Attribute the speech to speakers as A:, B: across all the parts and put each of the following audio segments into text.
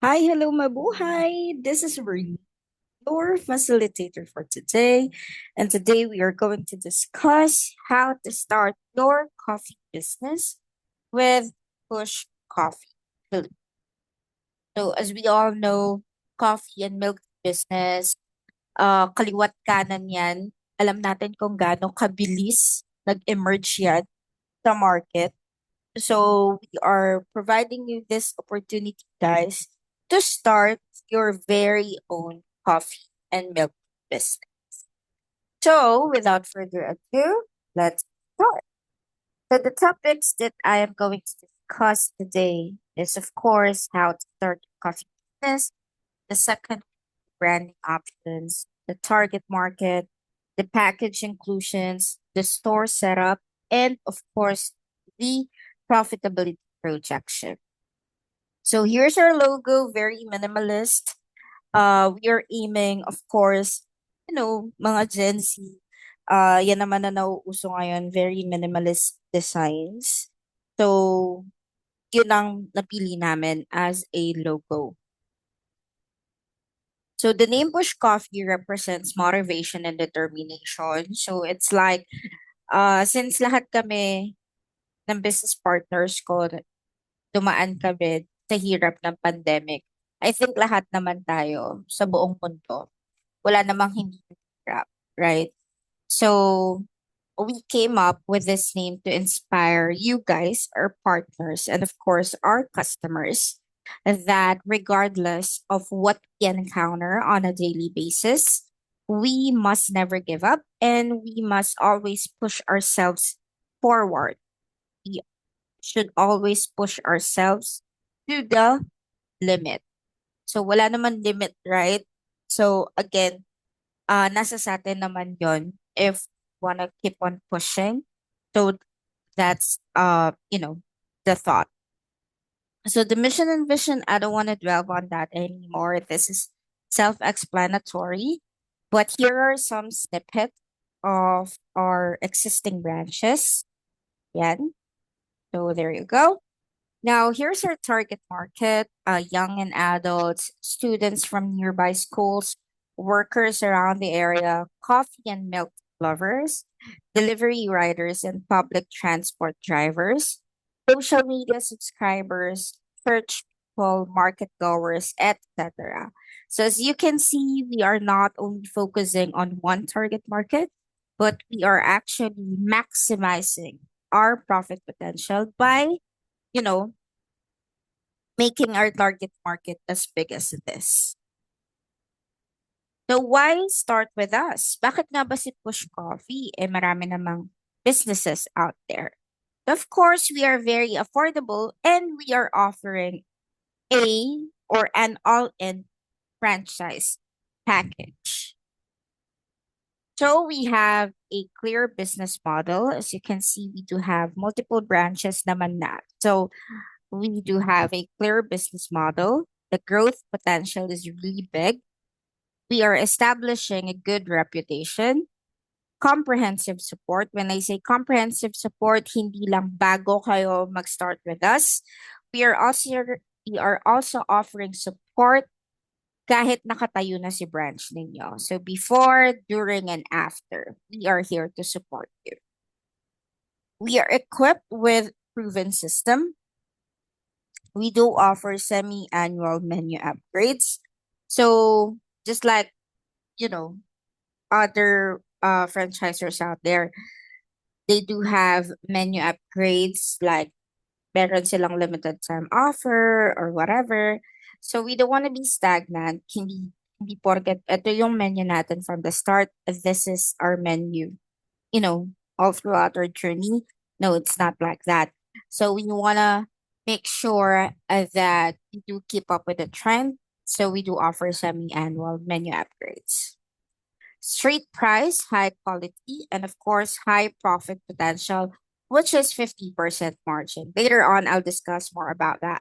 A: Hi, hello, mabuhay. This is Marie, your facilitator for today. And today we are going to discuss how to start your coffee business with Push Coffee. So, as we all know, coffee and milk business, kaliwat kanan yan. Alam natin kung gaano kabilis nag-emerge yan sa market. So we are providing you this opportunity, guys, to start your very own coffee and milk business. So without further ado, let's start. So the topics that I am going to discuss today is, of course, how to start a coffee business, the second, branding options, the target market, the package inclusions, the store setup, and of course, the profitability projection. So here's our logo, very minimalist. We are aiming, of course, mga Gen Z. Yan naman na nauuso ngayon, very minimalist designs. So, yun ang napili namin as a logo. So the name Bush Coffee represents motivation and determination. So it's like, since lahat kami ng business partners ko, dumaan kami sa hirap ng pandemic. I think lahat naman tayo sa buong mundo, wala namang hindi hirap, right? So we came up with this name to inspire you guys, our partners, and of course our customers, that regardless of what we encounter on a daily basis, we must never give up and we must always push ourselves forward. We should always push ourselves to the limit. So wala naman limit, right? So again, nasa sa atin naman yon if wanna keep on pushing. So that's the thought. So the mission and vision, I don't want to dwell on that anymore. This is self-explanatory. But here are some snippets of our existing branches. Yan. So there you go. Now, here's our target market, young and adults, students from nearby schools, workers around the area, coffee and milk lovers, delivery riders and public transport drivers, social media subscribers, church people, market goers, etc. So, as you can see, we are not only focusing on one target market, but we are actually maximizing our profit potential by, you know, making our target market as big as it is. So why start with us? Bakit nga ba si Push Coffee? Marami namang businesses out there. Of course, we are very affordable and we are offering a or an all-in franchise package. So we have a clear business model. As you can see, we do have multiple branches naman na. So we do have a clear business model. The growth potential is really big. We are establishing a good reputation, comprehensive support. When I say comprehensive support, hindi lang bago kayo mag-start with us. We are also offering support kahit nakatayo na si branch ninyo. So before, during, and after, we are here to support you. We are equipped with proven system. We do offer semi-annual menu upgrades. So just like, you know, other franchisors out there, they do have menu upgrades like meron silang limited time offer or whatever. So we don't want to be stagnant. Hindi porket ito yung menu natin from the start. This is our menu, all throughout our journey. No, it's not like that. So we want to make sure that we do keep up with the trend. So we do offer semi-annual menu upgrades. Straight price, high quality, and of course, high profit potential, which is 50% margin. Later on, I'll discuss more about that.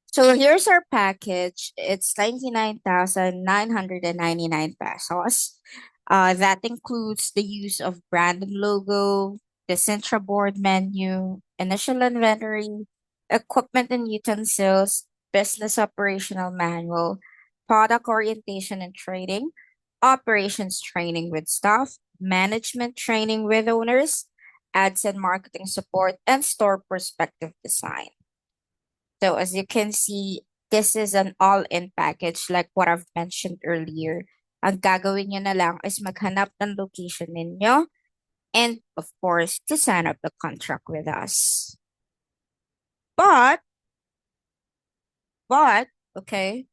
A: So here's our package. It's 99,999 pesos. That includes the use of brand and logo, the Sintra board menu, initial inventory, equipment and utensils, business operational manual, product orientation and training, operations training with staff, management training with owners, ads and marketing support, and store perspective design. So as you can see, this is an all-in package like what I've mentioned earlier. Ang gagawin nyo na lang is maghanap ng location ninyo and of course to sign up the contract with us. But, but, okay,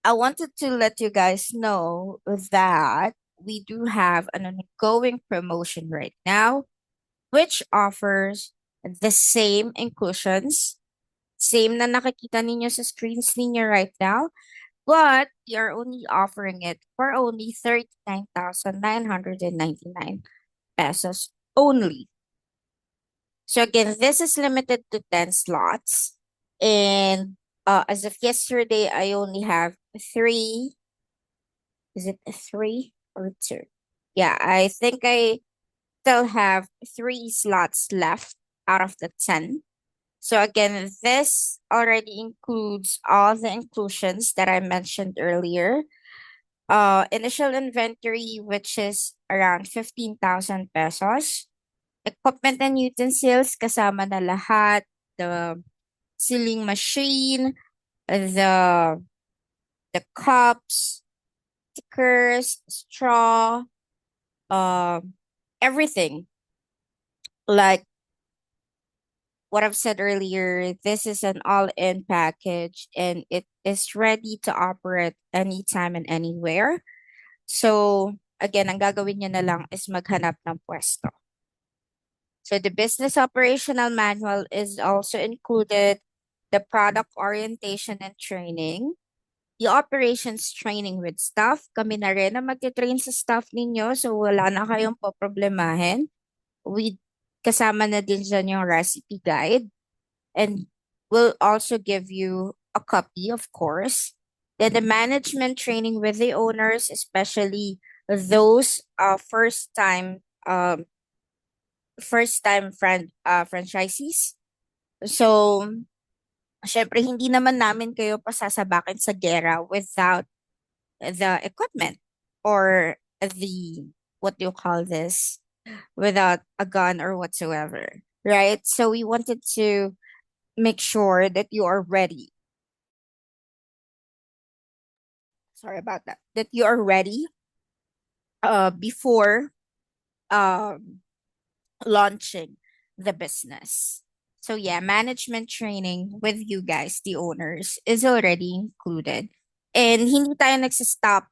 A: I wanted to let you guys know that we do have an ongoing promotion right now, which offers the same inclusions, same na nakikita ninyo sa screens ninyo right now, but we are only offering it for only 39,999 pesos only. So again, this is limited to 10 slots. And as of yesterday, I only have three. Is it a three or two? Yeah, I think I still have three slots left out of the 10. So again, this already includes all the inclusions that I mentioned earlier. Initial inventory, which is around 15,000 pesos. Equipment and utensils, kasama na lahat. The sealing machine, the cups, stickers, straw, um, everything. Like what I've said earlier, this is an all-in package and it is ready to operate anytime and anywhere. So, again, ang gagawin nyo na lang is maghanap ng pwesto. So, the business operational manual is also included, the product orientation and training, the operations training with staff. Kami na rin na magtitrain sa staff ninyo, so wala na kayong poproblemahin. We kasama na din dyan yung recipe guide. And we'll also give you a copy, of course. Then the management training with the owners, especially those franchisees. So, syempre hindi naman namin kayo pasasabakin sa gera without the equipment or the what do you call this? Without a gun or whatsoever, right? So we wanted to make sure that you are ready. Sorry about that. That you are ready before um launching the business. So yeah, management training with you guys, the owners, is already included. And hindi tayo nagsistop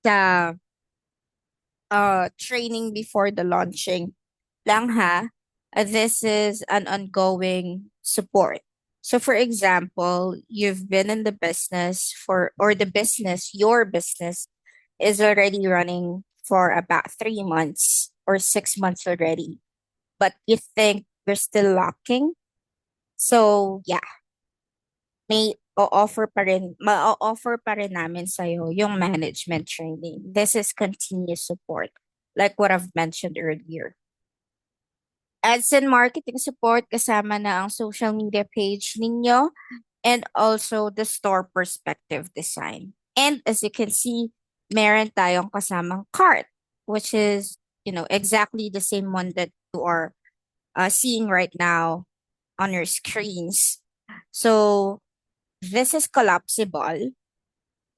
A: sa training before the launching lang ha. This is an ongoing support. So for example, you've been in the business or the business, your business is already running for about 3 months or 6 months already, but you think you're still lacking. So yeah, ma-offer pa rin namin sa'yo yung management training. This is continuous support, like what I've mentioned earlier. Ads and marketing support, kasama na ang social media page ninyo and also the store perspective design. And as you can see, meron tayong kasamang cart, which is, exactly the same one that you are seeing right now on your screens. So, this is collapsible.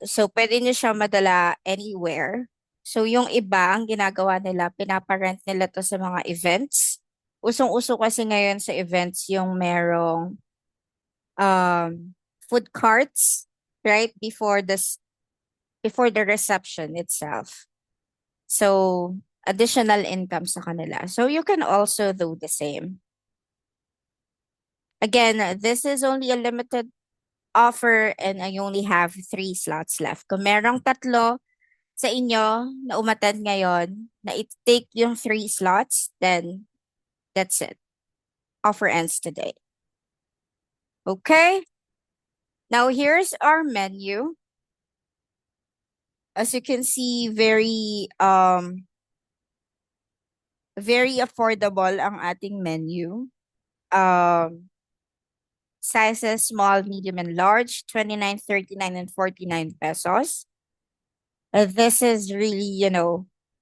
A: So, pwede nyo siya madala anywhere. So, yung iba, ang ginagawa nila, pinaparent nila to sa mga events. Usong-uso kasi ngayon sa events yung merong food carts right before the reception itself. So additional income sa kanila. So you can also do the same. Again, this is only a limited offer and I only have 3 slots left. Kung merong tatlo sa inyo na umattend ngayon na i-take yung 3 slots, then that's it. Offer ends today. Okay? Now here's our menu. As you can see, very affordable ang ating menu. Um sizes small, medium, and large, 29, 39, and 49 pesos. This is really,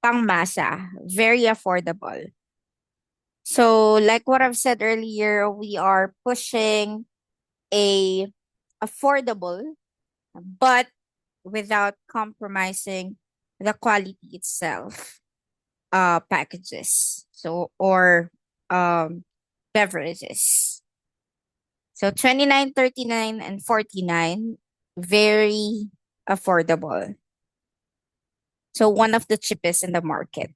A: pangmasa, very affordable. So, like what I've said earlier, we are pushing a affordable, but without compromising the quality itself, packages. So, or um, beverages. So 29, 39, and 49, very affordable. So one of the cheapest in the market.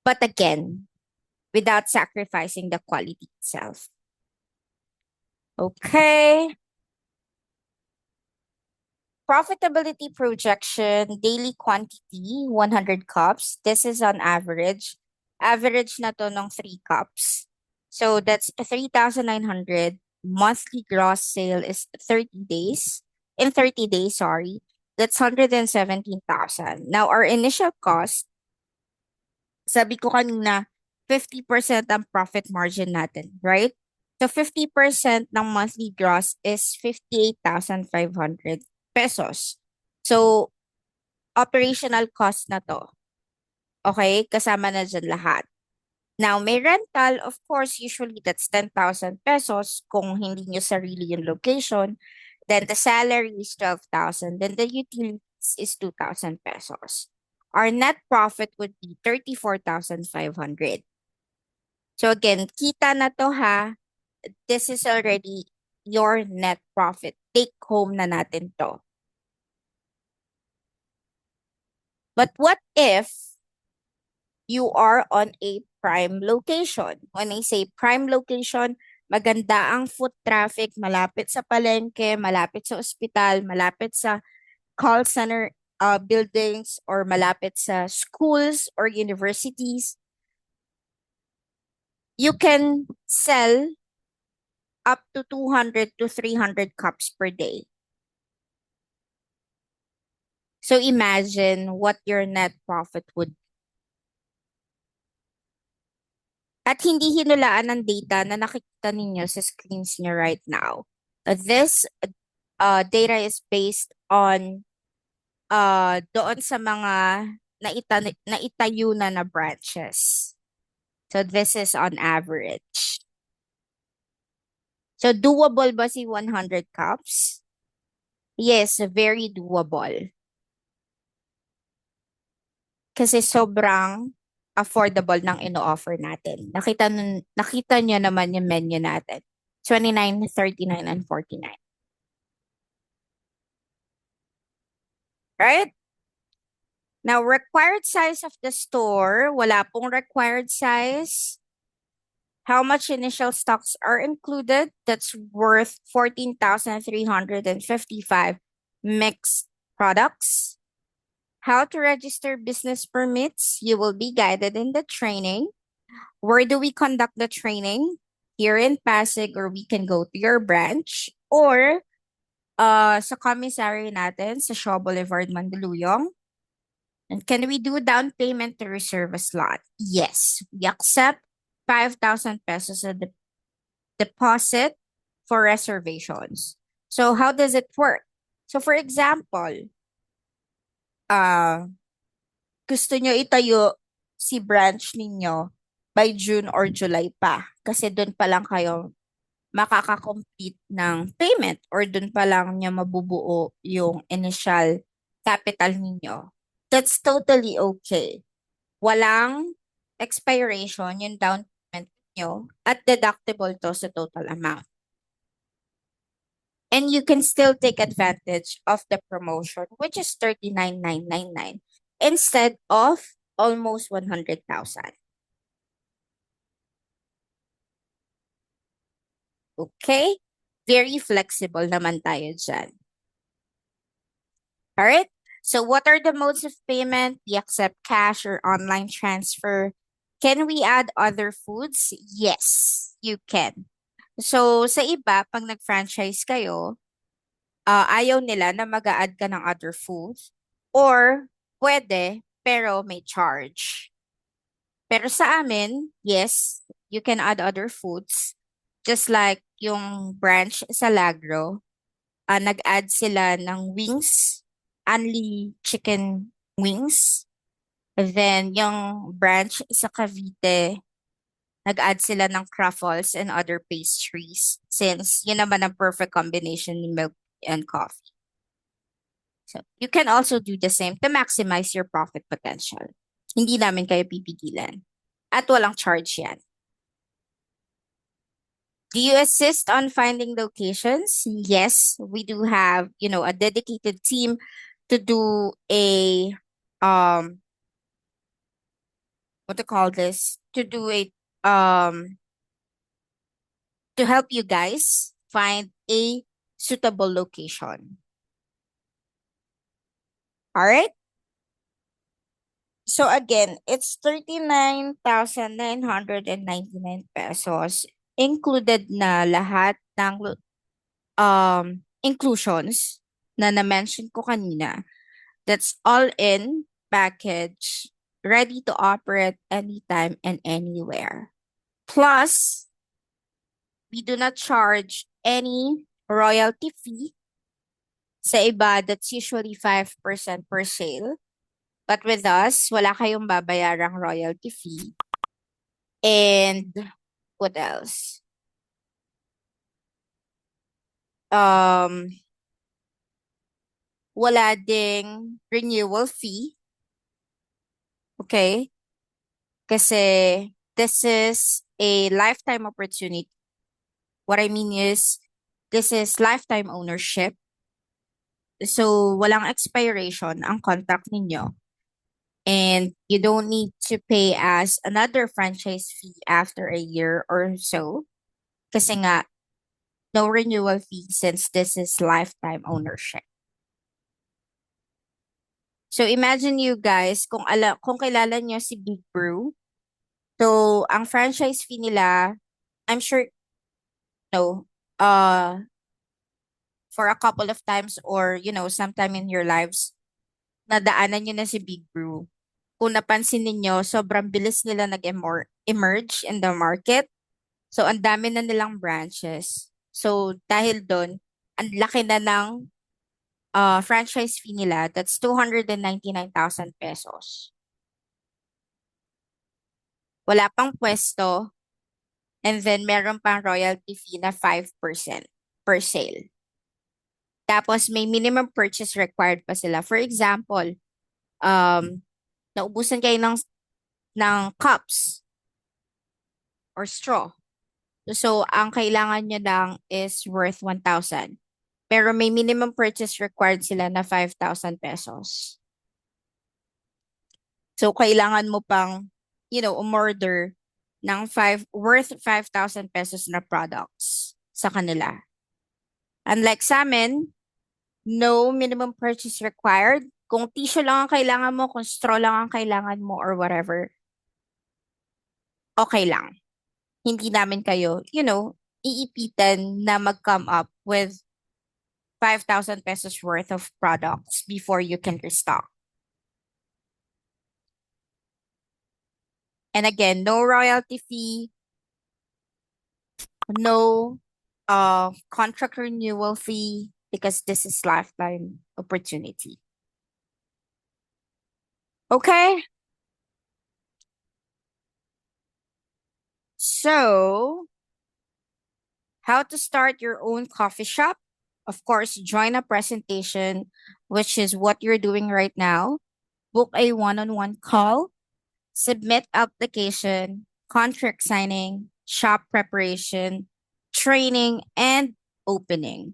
A: But again, without sacrificing the quality itself. Okay. Profitability projection, daily quantity, 100 cups. This is on average. Average na to ng 3 cups. So that's 3,900. Monthly gross sale is 30 days. In 30 days, sorry. That's 117,000. Now, our initial cost, sabi ko kanina, 50% ang profit margin natin, right? So 50% ng monthly gross is 58,500 pesos. So operational cost na to. Okay? Kasama na dyan lahat. Now, may rental, of course, usually that's 10,000 pesos kung hindi nyo sarili yung location. Then the salary is 12,000. Then the utilities is 2,000 pesos. Our net profit would be 34,500. So again, kita na to ha. This is already your net profit. Take home na natin to. But what if you are on a prime location? When I say prime location, maganda ang foot traffic, malapit sa palengke, malapit sa ospital, malapit sa call center buildings, or malapit sa schools or universities. You can sell up to 200 to 300 cups per day. So imagine what your net profit would be. At hindi hinulaan ng data na nakikita ninyo sa screens niyo right now. This data is based on doon sa mga naitayo na branches. So this is on average. So doable ba si 100 cups? Yes, very doable. Kasi sobrang affordable ng ino-offer natin. Nakita niyo naman yung menu natin. 29, 39, and 49. Right? Now, required size of the store, wala pong required size. How much initial stocks are included? That's worth 14,355 mixed products. How to register business permits? You will be guided in the training. Where do we conduct the training? Here in Pasig, or we can go to your branch, or sa commissary natin sa Shaw Boulevard, Mandaluyong. And can we do down payment to reserve a slot? Yes, we accept 5,000 pesos as a deposit for reservations. So how does it work? So for example, gusto nyo itayo si branch ninyo by June or July pa. Kasi doon pa lang kayo makaka-complete ng payment, or doon pa lang niya mabubuo yung initial capital ninyo. That's totally okay. Walang expiration yung down payment nyo, at deductible to sa total amount. And you can still take advantage of the promotion, which is 39,999 instead of almost 100,000. Okay? Very flexible naman tayo dyan. Alright? So what are the modes of payment? We accept cash or online transfer. Can we add other foods? Yes, you can. So sa iba, pag nag-franchise kayo, ayaw nila na mag-a-add ka ng other foods. Or pwede, pero may charge. Pero sa amin, yes, you can add other foods. just like yung branch sa Lagro, nag-add sila ng wings, only chicken wings. Then, yung branch sa Cavite, nag-add sila ng truffles and other pastries since yun naman ang perfect combination ni milk and coffee. So, you can also do the same to maximize your profit potential. Hindi namin kayo pipigilan. At walang charge yan. Do you assist on finding locations? Yes, we do have, a dedicated team to do a what to call this? To do a um to help you guys find a suitable location. All right? So again, it's 39,999 pesos. Included na lahat ng inclusions na na-mention ko kanina. That's all in package, ready to operate anytime and anywhere. Plus, we do not charge any royalty fee. Sa iba, that's usually 5% per sale. But with us, wala kayong babayarang royalty fee. And what else? Um, Wala ding renewal fee. Okay? Kasi this is a lifetime opportunity. What I mean is, this is lifetime ownership. So, walang expiration ang contract ninyo. And you don't need to pay us another franchise fee after a year or so. Kasi nga, no renewal fee since this is lifetime ownership. So imagine you guys kung kilala niyo si Big Brew. So ang franchise fee nila, I'm sure no uh for a couple of times or sometime in your lives nadaanan niyo na si Big Brew. Kung napansin niyo sobrang bilis nila nag-emerge in the market. So ang dami na nilang branches. So dahil doon, ang laki na ng franchise fee nila, that's 299,000 pesos. Wala pang pwesto, and then meron pang royalty fee na 5% per sale. Tapos may minimum purchase required pa sila. For example, um, naubusan kayo ng cups or straw. So, ang kailangan nyo lang is worth 1,000. Pero may minimum purchase required sila na 5,000 pesos. So, kailangan mo pang, umorder ng worth 5,000 pesos na products sa kanila. Unlike sa amin, no minimum purchase required. Kung tissue lang ang kailangan mo, kung straw lang ang kailangan mo or whatever, okay lang. Hindi namin kayo, iipitan na mag-come up with 5,000 pesos worth of products before you can restock. And again, no royalty fee, no contract renewal fee because this is lifetime opportunity. Okay? So, how to start your own coffee shop? Of course, join a presentation, which is what you're doing right now. Book a one-on-one call, submit application, contract signing, shop preparation, training, and opening.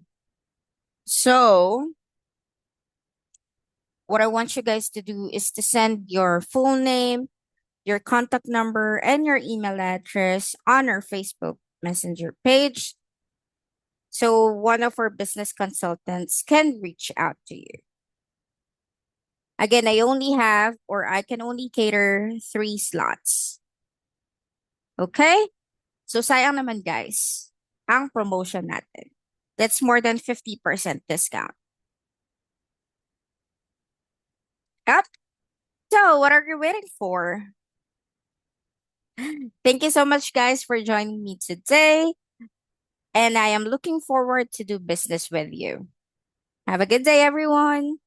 A: So, what I want you guys to do is to send your full name, your contact number, and your email address on our Facebook Messenger page. So one of our business consultants can reach out to you. Again, I can only cater 3 slots. Okay? So sayang naman guys, ang promotion natin. That's more than 50% discount. Yep. So what are you waiting for? Thank you so much guys for joining me today. and I am looking forward to do business with you. Have a good day, everyone.